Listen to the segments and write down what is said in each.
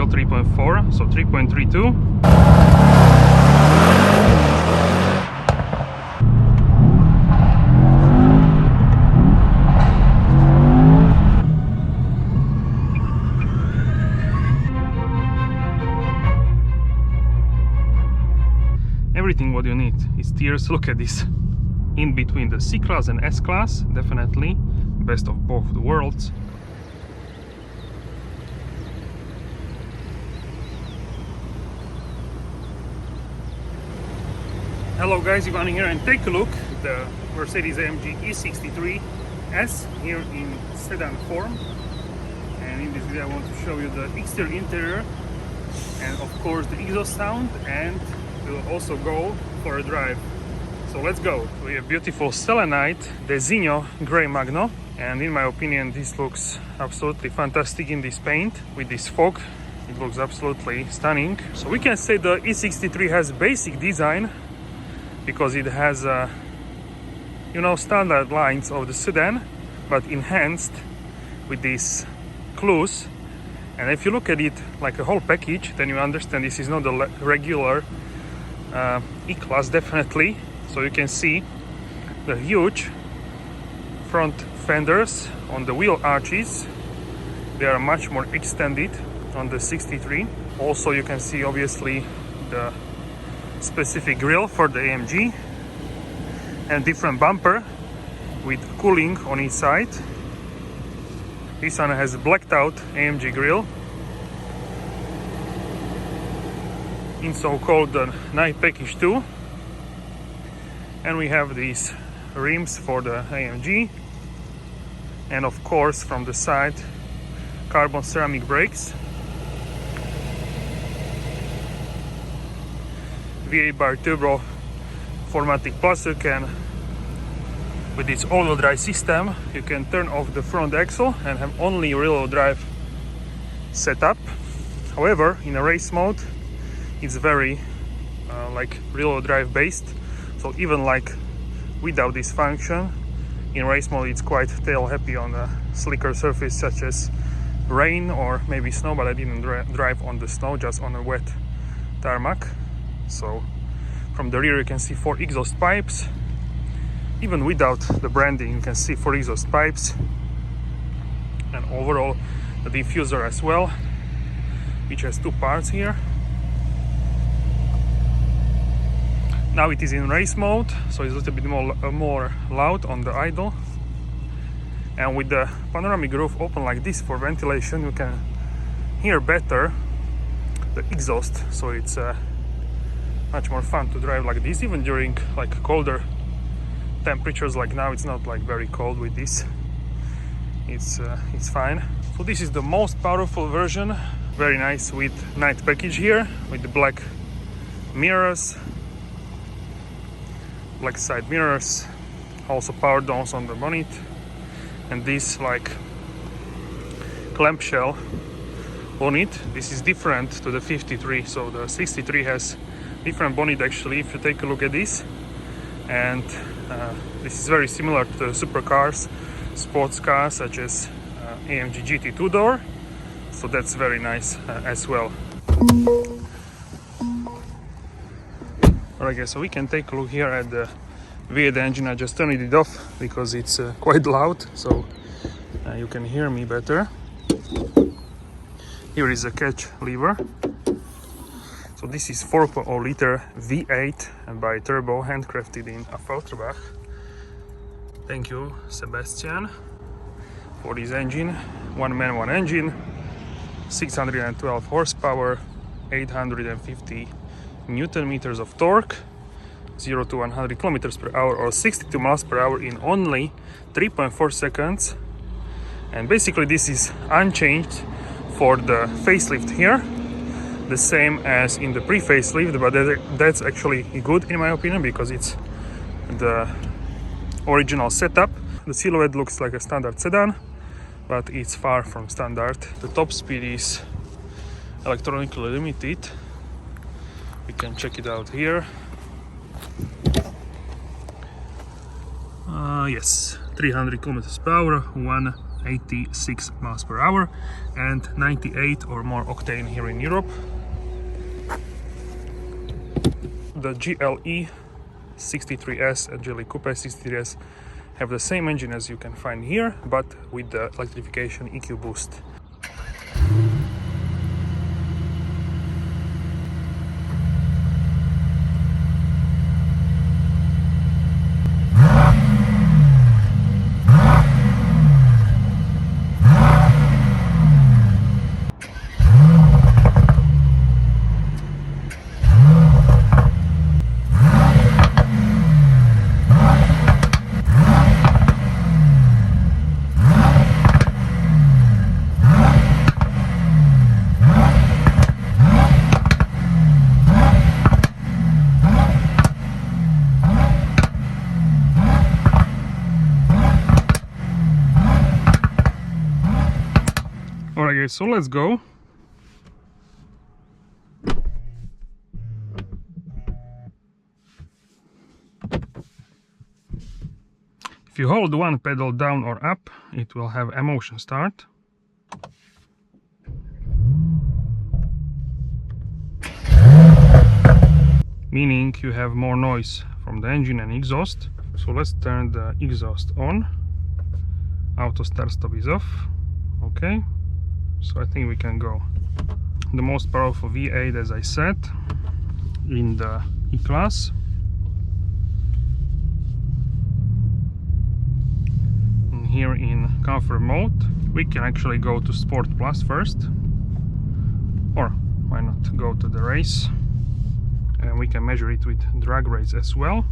official 3.4, so 3.32. Everything what you need is tiers. Look at this, in between the C-Class and S-Class, definitely best of both worlds. Hello guys, Ivan here, and take a look at the Mercedes-AMG E63S here in sedan form. And in this video I want to show you the exterior interior and of course the exhaust sound, and we'll also go for a drive. So let's go. We have beautiful selenite Designo Grey Magno, and in my opinion this looks absolutely fantastic in this paint with this fog. It looks absolutely stunning. So we can say the E63 has basic design because it has standard lines of the sedan, but enhanced with these clues. And if you look at it like a whole package, then you understand this is not the regular E-Class, definitely. So you can see the huge front fenders on the wheel arches. They are much more extended on the 63. Also you can see obviously the specific grille for the AMG and different bumper with cooling on each side. This one has blacked out AMG grille in so-called night package 2, and we have these rims for the AMG, and of course from the side carbon ceramic brakes, V8 bar turbo 4MATIC Plus. You can, with this all-wheel drive system, you can turn off the front axle and have only rear-wheel drive setup. However, in a race mode it's very like rear-wheel drive based, so even like without this function in race mode it's quite tail happy on a slicker surface such as rain or maybe snow, but I didn't drive on the snow, just on a wet tarmac. So from the rear you can see 4 exhaust pipes. Even without the branding you can see 4 exhaust pipes, and overall the diffuser as well, which has 2 parts here. Now it is in race mode, so it's a little bit more loud on the idle. And with the panoramic roof open like this for ventilation, you can hear better the exhaust, so it's much more fun to drive like this, even during like colder temperatures. Like now it's not like very cold with this, it's fine. So this is the most powerful version, very nice with night package here with the black mirrors, black side mirrors, also power downs on the bonnet, and this like clamshell bonnet. This is different to the 53, so the 63 has different bonnet actually if you take a look at this, and this is very similar to the supercars, sports cars such as AMG GT 2-door, so that's very nice as well. Alright guys, so we can take a look here at the V8 engine. I just turned it off because it's quite loud, so you can hear me better. Here is a catch lever. So this is 4.0 liter V8 and by turbo, handcrafted in AFFALTERBACH. Thank you Sebastian for this engine. One man, one engine, 612 horsepower, 850 Newton meters of torque, 0 to 100 kilometers per hour or 62 miles per hour in only 3.4 seconds. And basically this is unchanged for the facelift here, the same as in the pre-facelift, but that's actually good in my opinion because it's the original setup. The silhouette looks like a standard sedan, but it's far from standard. The top speed is electronically limited. We can check it out here. Yes, 300 kilometers per hour, 86 miles per hour and 98 or more octane here in Europe. The GLE 63S and GLE Coupe 63S have the same engine as you can find here, but with the electrification EQ boost. Alright guys, so let's go. If you hold one pedal down or up, it will have a motion start. Meaning you have more noise from the engine and exhaust. So let's turn the exhaust on. Auto start stop is off. Okay. So I think we can go. The most powerful V8, as I said, in the E-Class. And here in comfort mode, we can actually go to Sport Plus first. Or why not go to the race? And we can measure it with drag race as well.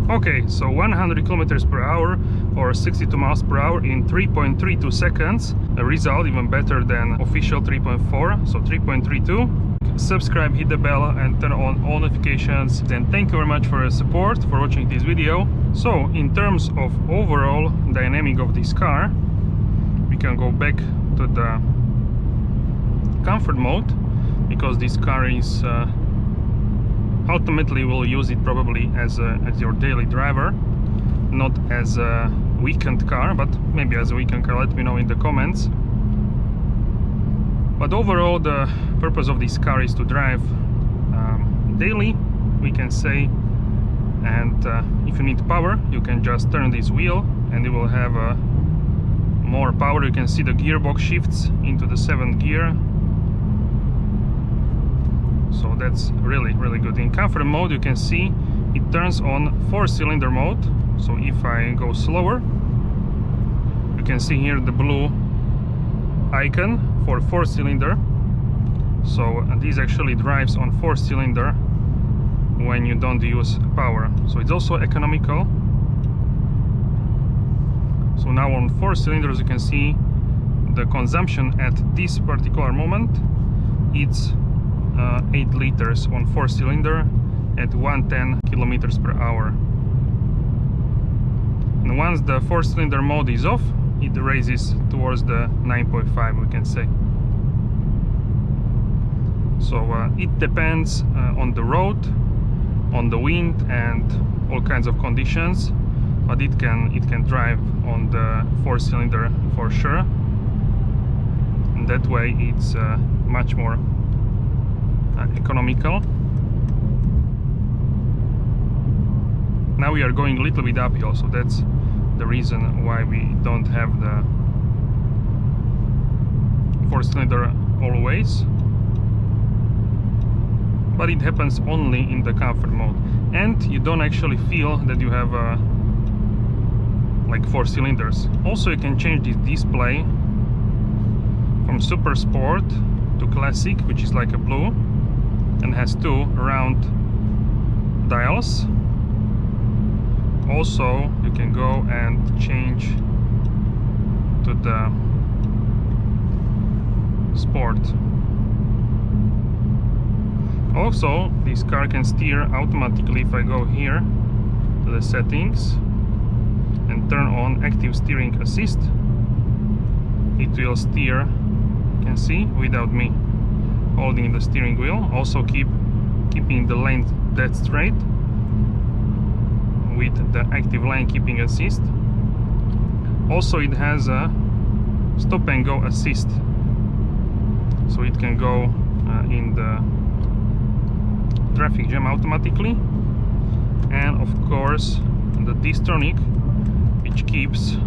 Okay, so 100 kilometers per hour or 62 miles per hour in 3.32 seconds. A result even better than official 3.4, so 3.32. Subscribe, hit the bell and turn on all notifications. Then thank you very much for your support, for watching this video. So in terms of overall dynamic of this car, we can go back to the comfort mode, because this car is ultimately will use it probably as your daily driver, not as a weekend car, but maybe as a weekend car. Let me know in the comments. But overall, the purpose of this car is to drive daily, we can say. And if you need power, you can just turn this wheel and it will have more power. You can see the gearbox shifts into the 7th gear. So that's really good. In comfort mode, you can see it turns on 4-cylinder mode. So if I go slower, you can see here the blue icon for 4-cylinder. So this actually drives on 4-cylinder when you don't use power. So it's also economical. So now on 4 cylinders, you can see the consumption at this particular moment. It's 8 liters on 4-cylinder at 110 kilometers per hour. And once the 4-cylinder mode is off, it raises towards the 9.5, we can say. So it depends on the road, on the wind and all kinds of conditions, but it can drive on the 4-cylinder for sure. And that way it's much more economical. Now we are going a little bit uphill, so that's the reason why we don't have the 4-cylinder always. But it happens only in the comfort mode, and you don't actually feel that you have like 4 cylinders. Also, you can change this display from Super Sport to Classic, which is like a blue and has 2 round dials. Also, you can go and change to the Sport. Also, this car can steer automatically. If I go here to the settings and turn on active steering assist, it will steer, you can see, without me. holding the steering wheel, also keeping the lane dead straight with the active lane keeping assist. Also it has a stop and go assist, so it can go in the traffic jam automatically. And of course the Distronic, which keeps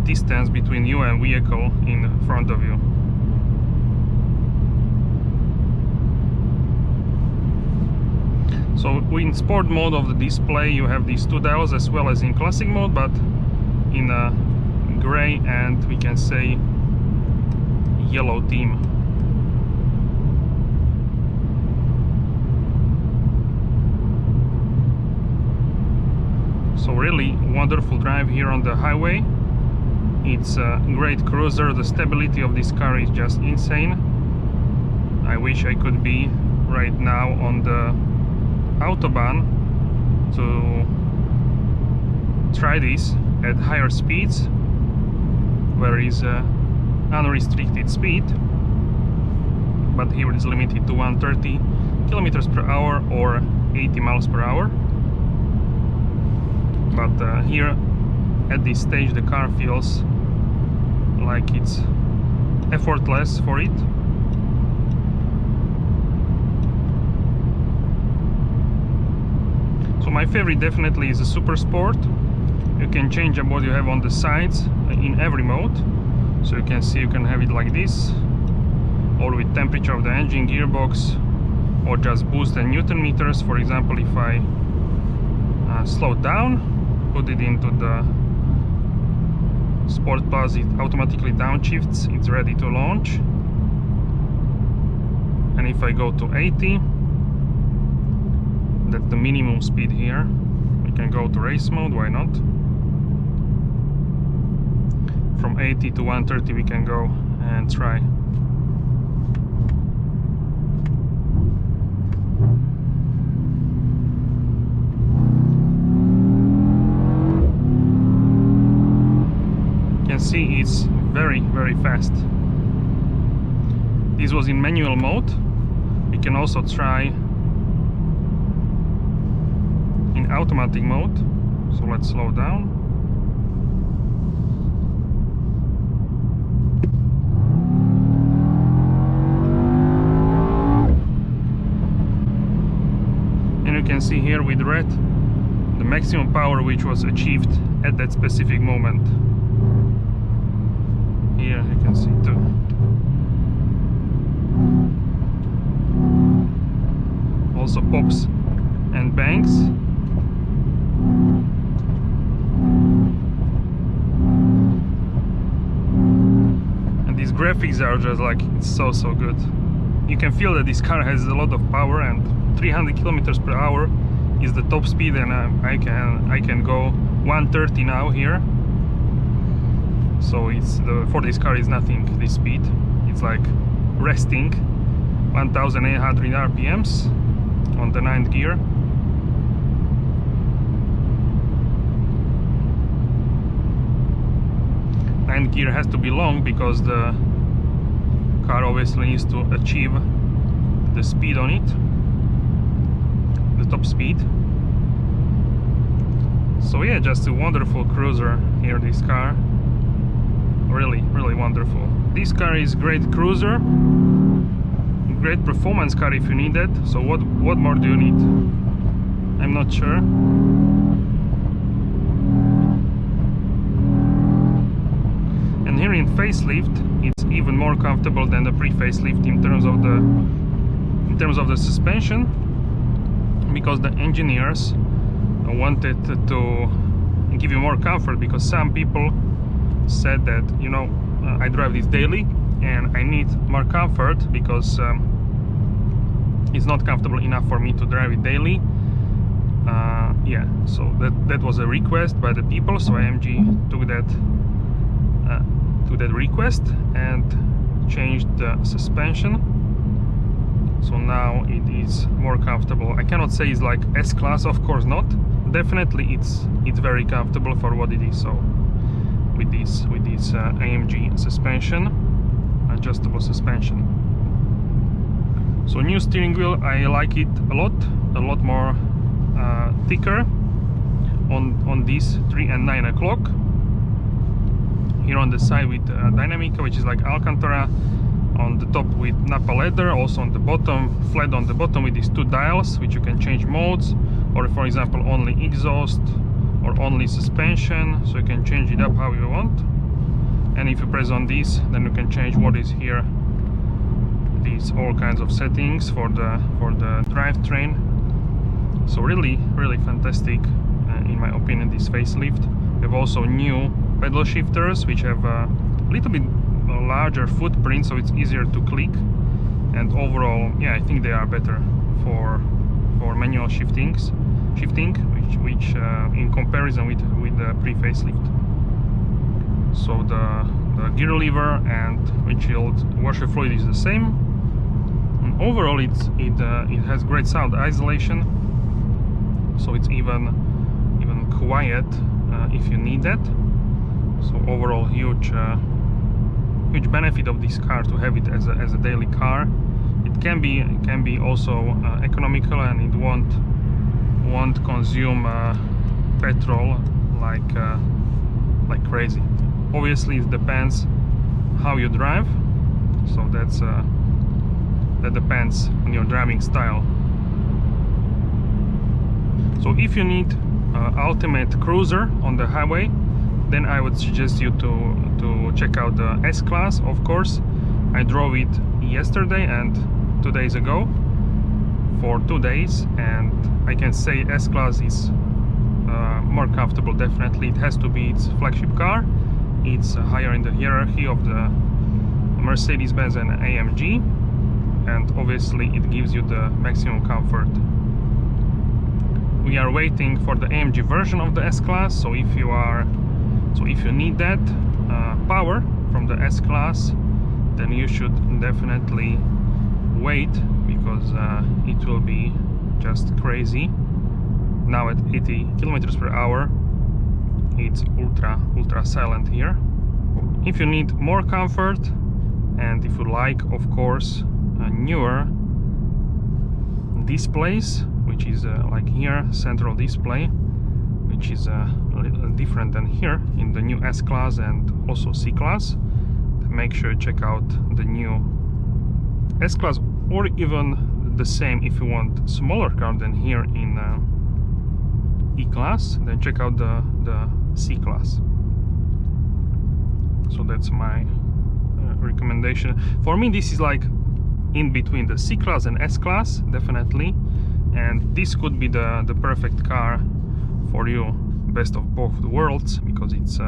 distance between you and vehicle in front of you. So in sport mode of the display you have these two dials, as well as in classic mode, but in a gray and we can say yellow theme. So really wonderful drive here on the highway. It's a great cruiser. The stability of this car is just insane. I wish I could be right now on the Autobahn to try this at higher speeds, where is unrestricted speed, but here it is limited to 130 kilometers per hour or 80 miles per hour. But here at this stage the car feels like it's effortless for it. So my favorite definitely is a Super Sport. You can change up what you have on the sides in every mode. So you can see you can have it like this, or with temperature of the engine, gearbox, or just boost and Newton meters. For example, if I slow down, put it into the Sport Plus, it automatically downshifts, it's ready to launch. And if I go to 80, that's the minimum speed here. We can go to race mode, why not? From 80 to 130 we can go and try. You can see it's very fast. This was in manual mode. We can also try in automatic mode. So let's slow down. And you can see here with red the maximum power which was achieved at that specific moment. Here you can see too. Also pops and bangs. And these graphics are just like, it's so good. You can feel that this car has a lot of power, and 300 kilometers per hour is the top speed, and I can go 130 now here. So it's for this car is nothing, this speed. It's like resting 1800 RPMs on the 9th gear. Ninth gear has to be long because the car obviously needs to achieve the speed on it, the top speed. So yeah, just a wonderful cruiser here, this car. Really wonderful. This car is great cruiser, great performance car if you need that. So what more do you need? I'm not sure. And here in facelift, it's even more comfortable than the pre-facelift in terms of the suspension, because the engineers wanted to give you more comfort, because some people said that, you know, I drive this daily and I need more comfort because it's not comfortable enough for me to drive it daily. Yeah, so that was a request by the people, so AMG took that request and changed the suspension. So now it is more comfortable. I cannot say it's like S-Class, of course not. Definitely it's very comfortable for what it is. So with this AMG suspension. adjustable suspension. So new steering wheel, I like it a lot more thicker on these 3 and 9 o'clock. Here on the side with Dynamica, which is like Alcantara, on the top with Napa leather, also on the bottom, flat on the bottom with these 2 dials, which you can change modes, or for example only exhaust or only suspension, so you can change it up how you want. And if you press on this, then you can change what is here, these all kinds of settings for the drivetrain. So really fantastic in my opinion, this facelift. We have also new pedal shifters which have a little bit larger footprint, so it's easier to click, and overall, yeah, I think they are better for manual shifting, which in comparison with the pre-facelift. So the gear lever and windshield washer fluid is the same, and overall it has great sound isolation, so it's even quiet if you need that. So overall, huge benefit of this car to have it as a daily car. It can be also economical, and it won't consume petrol like crazy. Obviously, it depends how you drive, so that depends on your driving style. So if you need ultimate cruiser on the highway, then I would suggest you to check out the S-Class. Of course, I drove it yesterday and 2 days ago for 2 days, and I can say S-Class is more comfortable. Definitely, it has to be its flagship car. It's higher in the hierarchy of the Mercedes-Benz and AMG, and obviously it gives you the maximum comfort. We are waiting for the AMG version of the S-Class, so if you need that power from the S-Class, then you should definitely wait, because it will be just crazy. Now at 80 km/h, it's ultra silent here. If you need more comfort, and if you like, of course, newer displays, which is like here, central display, which is a little different than here in the new S-Class and also C-Class, make sure to check out the new S-Class, or even the same if you want smaller car than here in E-Class, then check out the C-Class. So that's my recommendation. For me, this is like in between the C-Class and S-Class, definitely, and this could be the perfect car for you, best of both worlds, because it's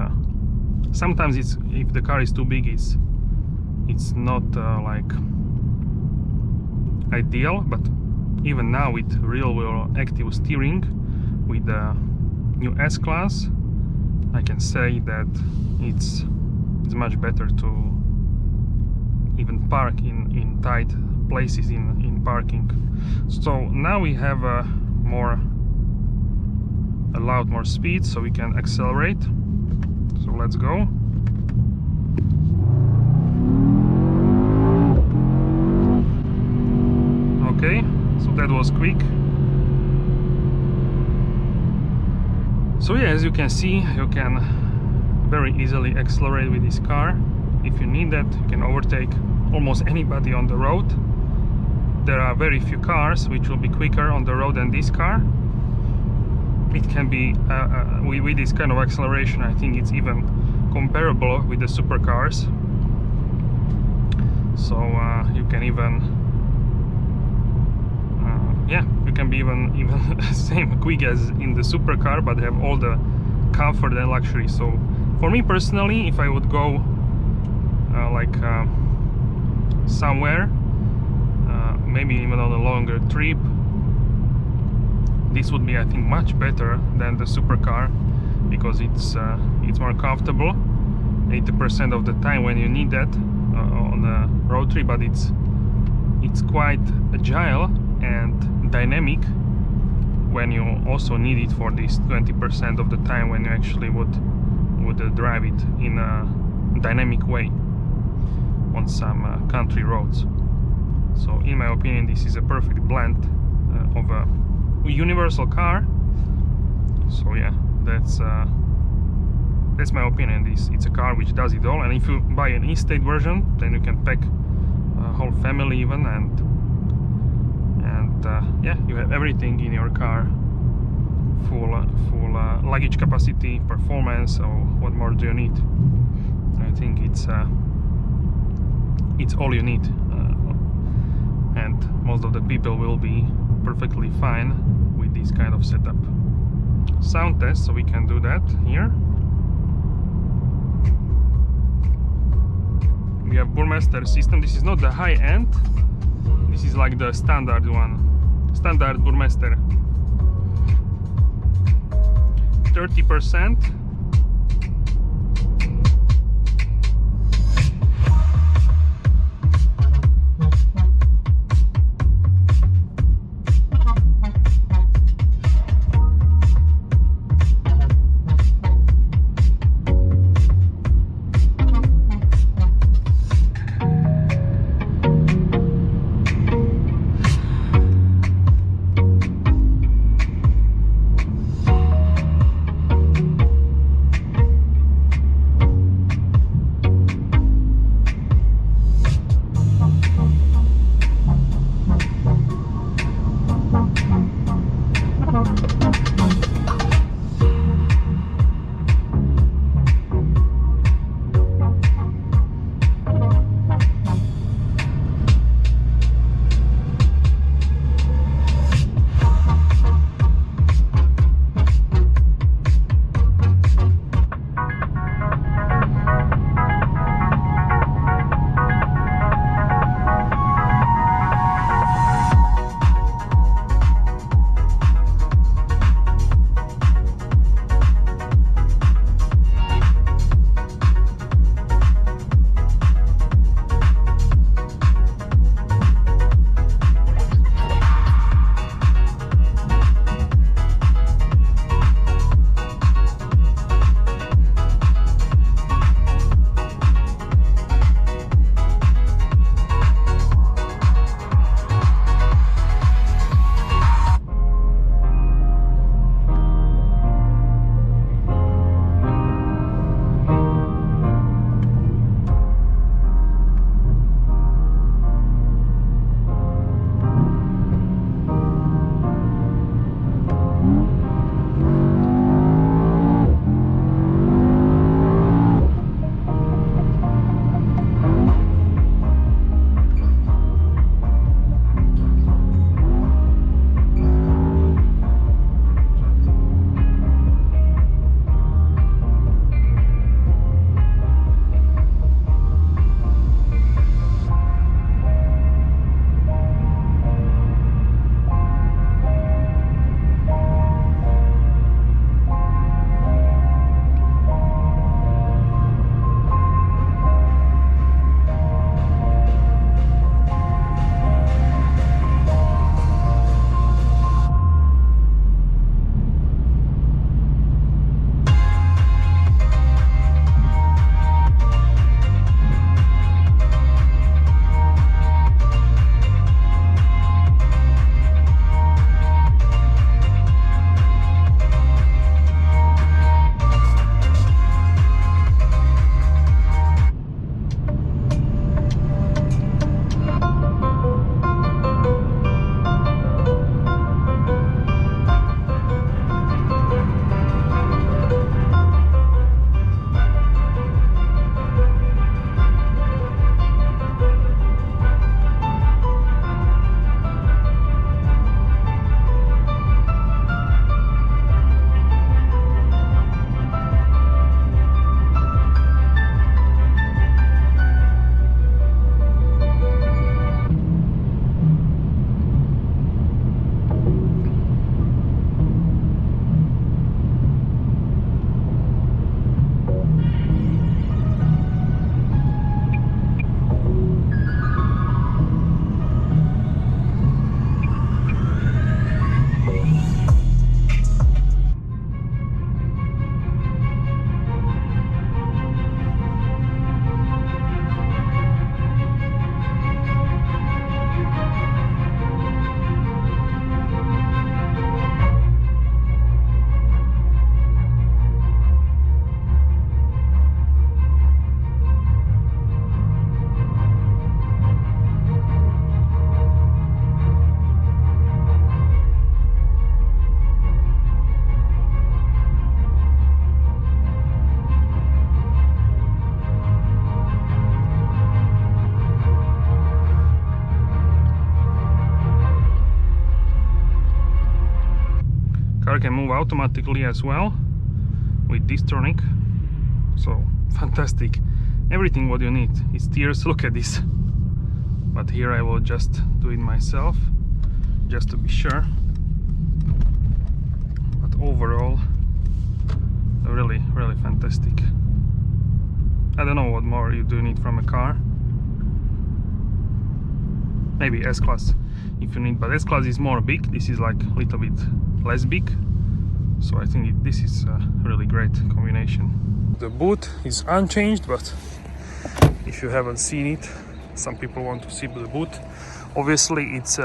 sometimes if the car is too big, it's not like ideal, but even now with real wheel active steering with the new S-Class, I can say that it's much better to even park in tight places in parking. So now we have allowed more speed, so we can accelerate. So let's go. Okay, so that was quick. So yeah, as you can see, you can very easily accelerate with this car. If you need that, you can overtake almost anybody on the road. There are very few cars which will be quicker on the road than this car. It can be with this kind of acceleration, I think it's even comparable with the supercars. So you can even yeah, you can be even same quick as in the supercar, but have all the comfort and luxury. So for me personally, if I would go somewhere, maybe even on a longer trip, this would be, I think, much better than the supercar, because it's more comfortable 80% of the time when you need that on a road trip, but it's quite agile and dynamic when you also need it for this 20% of the time when you actually would drive it in a dynamic way. on some country roads. So in my opinion, this is a perfect blend of a universal car. So yeah, that's my opinion. It's a car which does it all, and if you buy an estate version, then you can pack a whole family even, and yeah, you have everything in your car. Full luggage capacity, performance. So what more do you need? I think it's all you need, and most of the people will be perfectly fine with this kind of setup. Sound test, so we can do that here. We have Burmester system. This is not the high end, this is like the standard one, standard Burmester. 30%. can move automatically as well with Distronic. So fantastic, everything what you need. It steers, look at this. But here I will just do it myself, just to be sure. But overall, really, really fantastic. I don't know what more you do need from a car. Maybe S-Class if you need, but S-Class is more big. This is like a little bit less big. So I think this is a really great combination. The boot is unchanged, but if you haven't seen it, some people want to see the boot. Obviously it's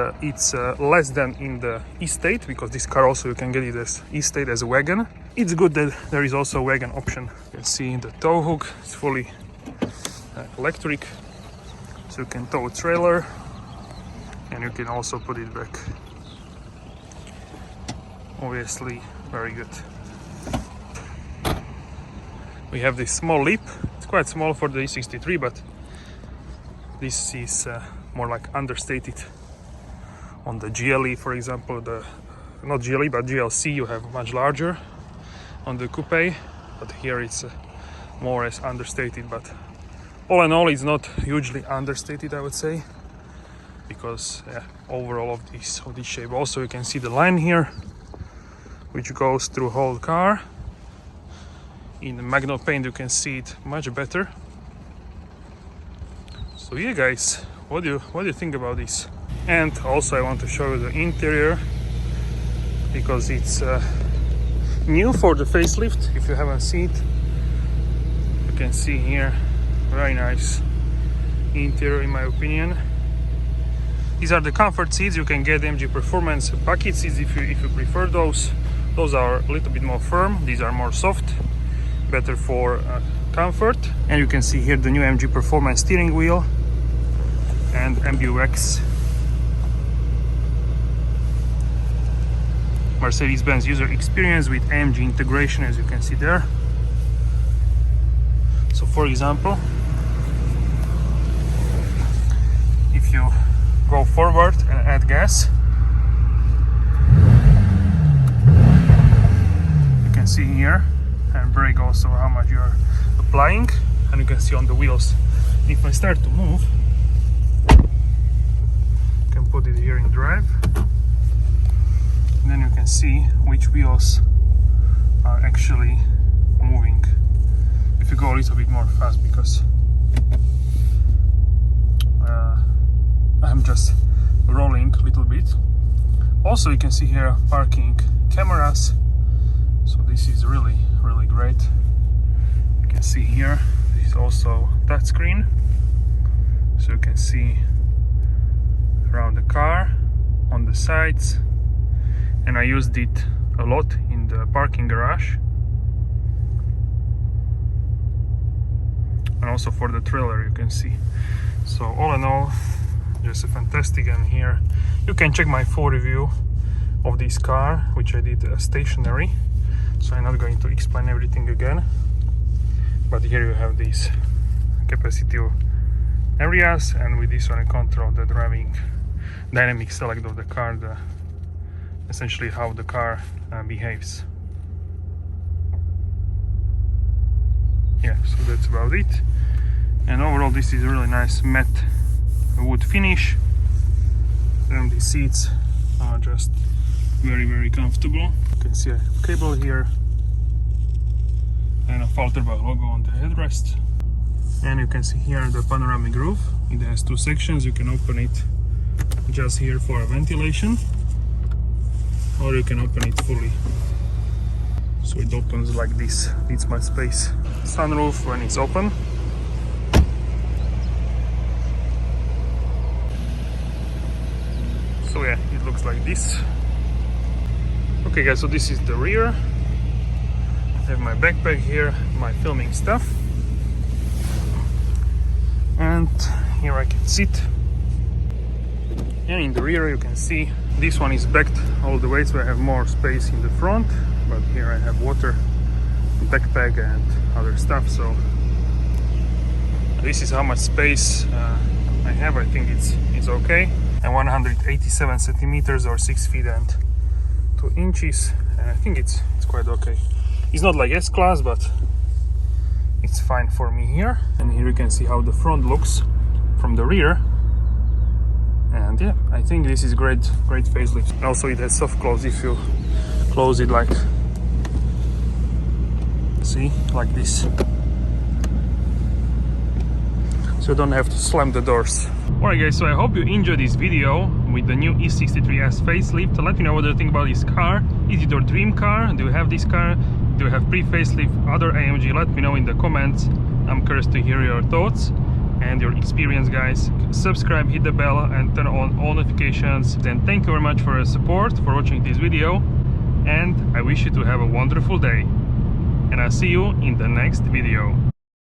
less than in the E-State, because this car also you can get it as E-State, as a wagon. It's good that there is also a wagon option. You can see the tow hook, it's fully electric, so you can tow a trailer and you can also put it back. Obviously very good. We have this small lip. It's quite small for the E63, but this is more like understated. On the GLE, for example, not GLE but GLC, you have much larger on the coupe, but here it's more as understated. But all in all, it's not hugely understated, I would say, because overall of this shape. Also, you can see the line here, which goes through whole car. In the Magno paint, you can see it much better. So yeah, guys, what do you think about this? And also I want to show you the interior, because it's new for the facelift. If you haven't seen it, you can see here, very nice interior in my opinion. These are the comfort seats. You can get AMG Performance bucket seats if you prefer those. Those are a little bit more firm. These are more soft, better for comfort. And you can see here the new AMG Performance steering wheel and MBUX Mercedes-Benz user experience with AMG integration, as you can see there. So for example, if you go forward and add gas, you can see here, and brake also how much you are applying, and you can see on the wheels. If I start to move, you can put it here in drive, and then you can see which wheels are actually moving. If you go a little bit more fast, because I'm just rolling a little bit. Also, you can see here parking cameras, so this is really, really great. You can see here, this is also touchscreen, so you can see around the car, on the sides, and I used it a lot in the parking garage, and also for the trailer, you can see. So all in all, just a fantastic. And here you can check my full review of this car, which I did stationary, so I'm not going to explain everything again. But here you have these capacitive areas, and with this one I control the driving dynamic select of the car, essentially how the car behaves. Yeah, so that's about it. And overall, this is a really nice matte wood finish, and the seats are just very, very comfortable. You can see a cable here and a AFFALTERBACH logo on the headrest, and you can see here the panoramic roof. It has two sections. You can open it just here for ventilation, or you can open it fully, so it opens like this. It's my space. Sunroof when it's open. So yeah, it looks like this. Okay guys, so this is the rear. I have my backpack here, my filming stuff, and here I can sit. And in the rear you can see this one is backed all the way, so I have more space in the front, but here I have water, backpack and other stuff. So this is how much space I have. I think it's okay. And 187 centimeters or 6 feet and 2 inches, and I think it's quite okay. It's not like S-Class, but it's fine for me here. And here you can see how the front looks from the rear. And yeah, I think this is great facelift. Also it has soft close if you close it like, see, like this. So you don't have to slam the doors. Alright guys, so I hope you enjoyed this video with the new E63S facelift. Let me know what you think about this car. Is it your dream car? Do you have this car? Do you have pre-facelift other AMG? Let me know in the comments. I'm curious to hear your thoughts and your experience, guys. Subscribe, hit the bell and turn on all notifications. Then thank you very much for your support, for watching this video, and I wish you to have a wonderful day. And I'll see you in the next video.